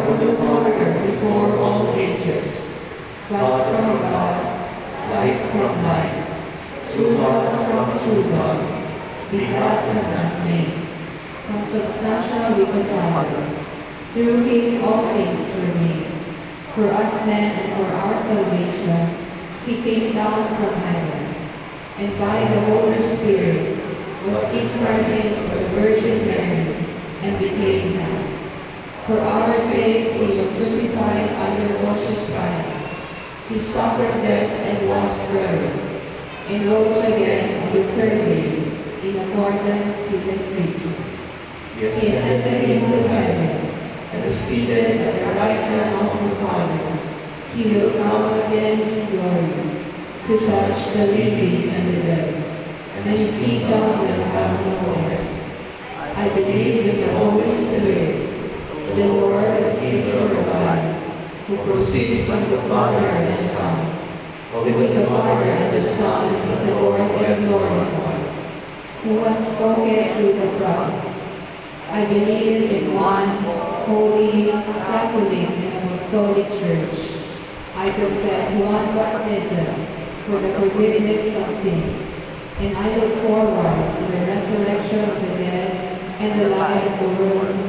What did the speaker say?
of the Father before all ages, God from God, light from light, true God from true God, begotten and made, consubstantial with the Father. Through him all things were made. For us men and for our salvation, he came down from heaven, and by the Holy Spirit was incarnate of the Virgin Mary, and became man. For our sake he was crucified under Pontius Pilate. He suffered death and was buried, and rose again on the third day, in accordance with the Scriptures. He ascended into heaven, and is seated at the right hand of the Father. He will come again in glory, to judge the living and the dead, and his kingdom will have no end. I believe in the Holy Spirit, the Lord and Giver of life, who proceeds from the Father and the Son, with the Father and the Son is adored and glorified, who has spoken through the prophets. I believe in one holy, Catholic, and Apostolic Church. I confess one baptism for the forgiveness of sins, and I look forward to the resurrection of the dead and the life of the world to